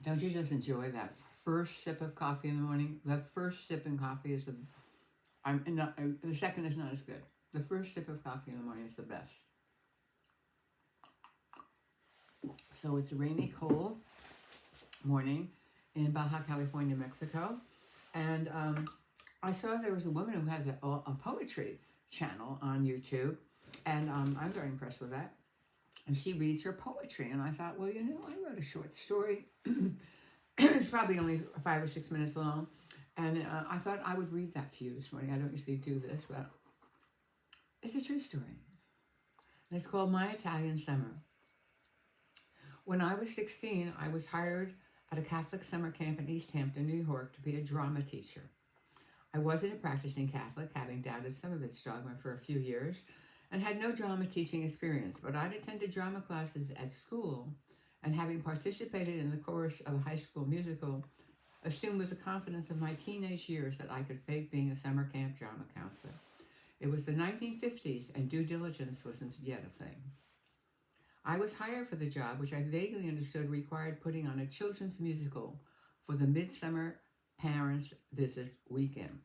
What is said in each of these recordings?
Don't you just enjoy that first sip of coffee in the morning? The first sip in coffee is the second is not as good. The first sip of coffee in the morning is the best. So it's a rainy, cold morning in Baja California, Mexico. And I saw there was a woman who has a poetry channel on YouTube. And I'm very impressed with that. And she reads her poetry. And I thought, well, I wrote a short story. It's probably only 5 or 6 minutes long. And I thought I would read that to you this morning. I don't usually do this, but it's a true story. And it's called My Italian Summer. When I was 16, I was hired at a Catholic summer camp in East Hampton, New York, to be a drama teacher. I wasn't a practicing Catholic, having doubted some of its dogma for a few years, and had no drama teaching experience, but I'd attended drama classes at school, and having participated in the chorus of a high school musical, assumed with the confidence of my teenage years that I could fake being a summer camp drama counselor. It was the 1950s, and due diligence wasn't yet a thing. I was hired for the job, which I vaguely understood required putting on a children's musical for the Midsummer Parents Visit weekend.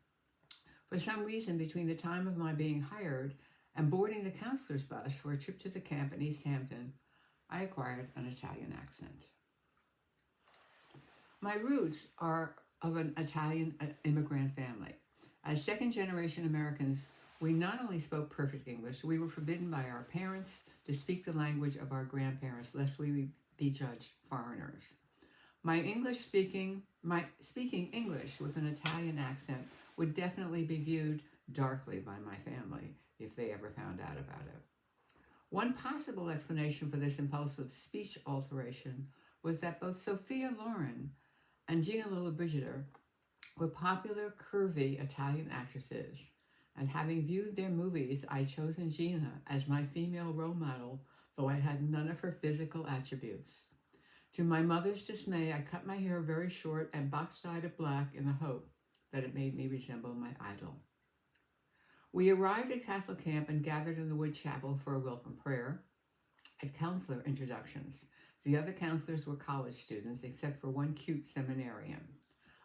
For some reason, between the time of my being hired and boarding the counselor's bus for a trip to the camp in East Hampton, I acquired an Italian accent. My roots are of an Italian immigrant family. As second-generation Americans, we not only spoke perfect English, we were forbidden by our parents to speak the language of our grandparents, lest we be judged foreigners. My speaking English with an Italian accent would definitely be viewed darkly by my family if they ever found out about it. One possible explanation for this impulsive speech alteration was that both Sophia Loren and Gina Lollobrigida were popular, curvy Italian actresses, and having viewed their movies, I'd chosen Gina as my female role model, though I had none of her physical attributes. To my mother's dismay, I cut my hair very short and box-dyed it black in the hope that it made me resemble my idol. We arrived at Catholic camp and gathered in the wood chapel for a welcome prayer and counselor introductions. The other counselors were college students, except for one cute seminarian.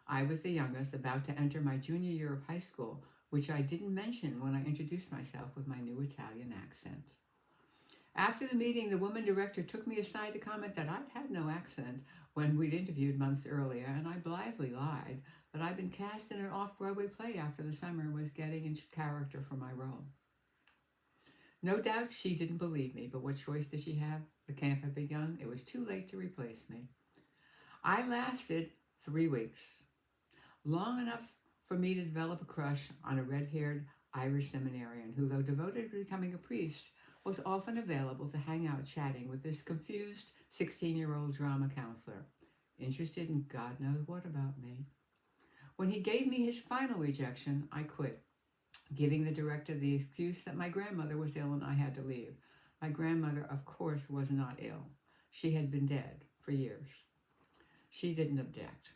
I was the youngest, about to enter my junior year of high school, which I didn't mention when I introduced myself with my new Italian accent. After the meeting, the woman director took me aside to comment that I'd had no accent when we'd interviewed months earlier, and I blithely lied that I'd been cast in an off-Broadway play after the summer and was getting in character for my role. No doubt she didn't believe me, but what choice did she have? The camp had begun. It was too late to replace me. I lasted 3 weeks, long enough for me to develop a crush on a red-haired Irish seminarian who, though devoted to becoming a priest, was often available to hang out chatting with this confused 16-year-old drama counselor, interested in God knows what about me. When he gave me his final rejection, I quit, giving the director the excuse that my grandmother was ill and I had to leave. My grandmother, of course, was not ill. She had been dead for years. She didn't object.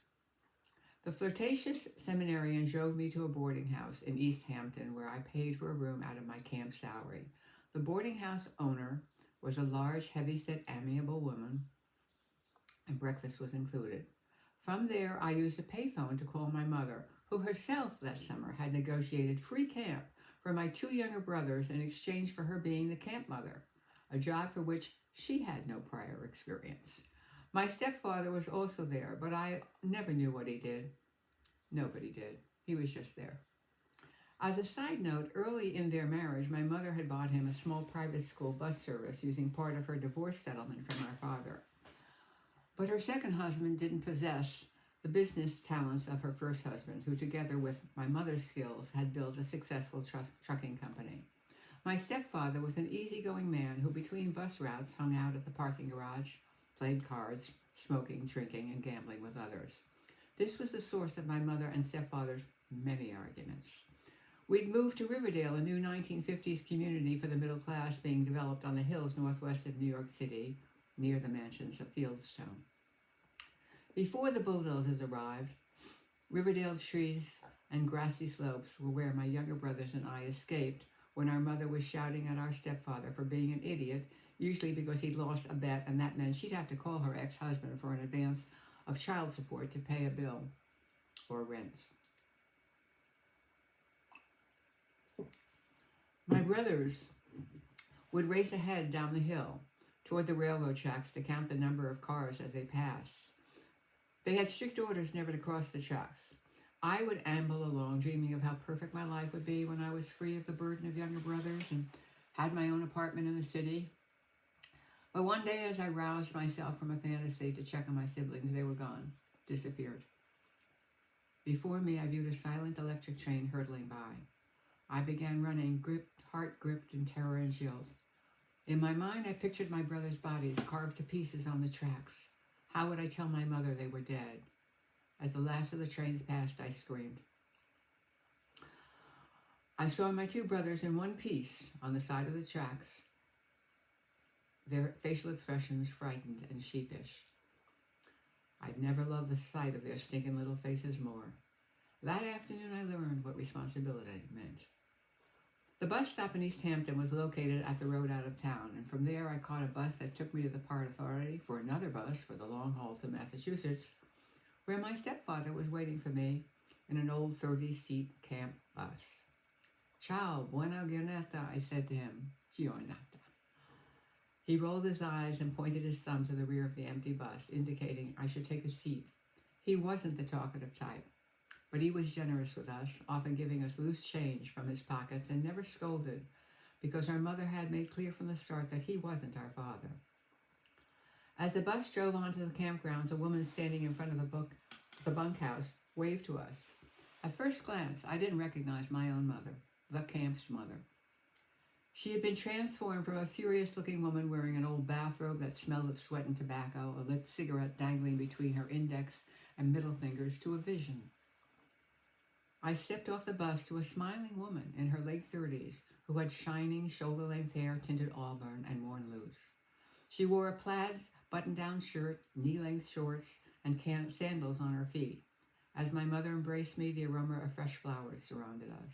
The flirtatious seminarian drove me to a boarding house in East Hampton where I paid for a room out of my camp salary. The boarding house owner was a large, heavy-set, amiable woman, and breakfast was included. From there, I used a payphone to call my mother, who herself that summer had negotiated free camp for my 2 younger brothers in exchange for her being the camp mother, a job for which she had no prior experience. My stepfather was also there, but I never knew what he did. Nobody did. He was just there. As a side note, early in their marriage, my mother had bought him a small private school bus service using part of her divorce settlement from our father. But her second husband didn't possess the business talents of her first husband, who together with my mother's skills had built a successful trucking company. My stepfather was an easygoing man who between bus routes hung out at the parking garage, played cards, smoking, drinking, and gambling with others. This was the source of my mother and stepfather's many arguments. We'd moved to Riverdale, a new 1950s community for the middle class being developed on the hills northwest of New York City, near the mansions of Fieldstone. Before the bulldozers arrived, Riverdale trees and grassy slopes were where my younger brothers and I escaped when our mother was shouting at our stepfather for being an idiot, usually because he'd lost a bet and that meant she'd have to call her ex-husband for an advance of child support to pay a bill or rent. My brothers would race ahead down the hill toward the railroad tracks to count the number of cars as they passed. They had strict orders never to cross the tracks. I would amble along, dreaming of how perfect my life would be when I was free of the burden of younger brothers and had my own apartment in the city. But one day, as I roused myself from a fantasy to check on my siblings, they were gone, disappeared. Before me, I viewed a silent electric train hurtling by. I began running, heart gripped in terror and chilled. In my mind, I pictured my brothers' bodies carved to pieces on the tracks. How would I tell my mother they were dead? As the last of the trains passed, I screamed. I saw my two brothers in one piece on the side of the tracks, their facial expressions frightened and sheepish. I'd never loved the sight of their stinking little faces more. That afternoon, I learned what responsibility meant. The bus stop in East Hampton was located at the road out of town, and from there I caught a bus that took me to the Port Authority for another bus for the long haul to Massachusetts, where my stepfather was waiting for me in an old 30-seat camp bus. Ciao, buona giornata, I said to him. Giornata. He rolled his eyes and pointed his thumb to the rear of the empty bus, indicating I should take a seat. He wasn't the talkative type, but he was generous with us, often giving us loose change from his pockets, and never scolded, because our mother had made clear from the start that he wasn't our father. As the bus drove onto the campgrounds, a woman standing in front of the bunkhouse waved to us. At first glance, I didn't recognize my own mother, the camp's mother. She had been transformed from a furious-looking woman wearing an old bathrobe that smelled of sweat and tobacco, a lit cigarette dangling between her index and middle fingers, to a vision. I stepped off the bus to a smiling woman in her late 30s who had shining, shoulder-length hair tinted auburn and worn loose. She wore a plaid button-down shirt, knee-length shorts, and sandals on her feet. As my mother embraced me, the aroma of fresh flowers surrounded us.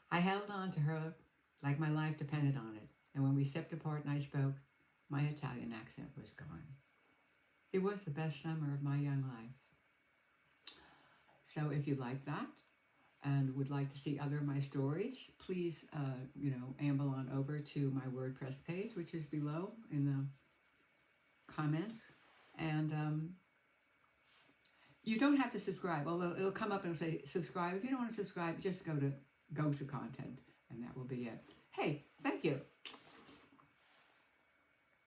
I held on to her like my life depended on it, and when we stepped apart and I spoke, my Italian accent was gone. It was the best summer of my young life. So if you like that and would like to see other of my stories, please, amble on over to my WordPress page, which is below in the comments. And you don't have to subscribe, although it'll come up and say subscribe. If you don't want to subscribe, just go to content, and that will be it. Hey, thank you.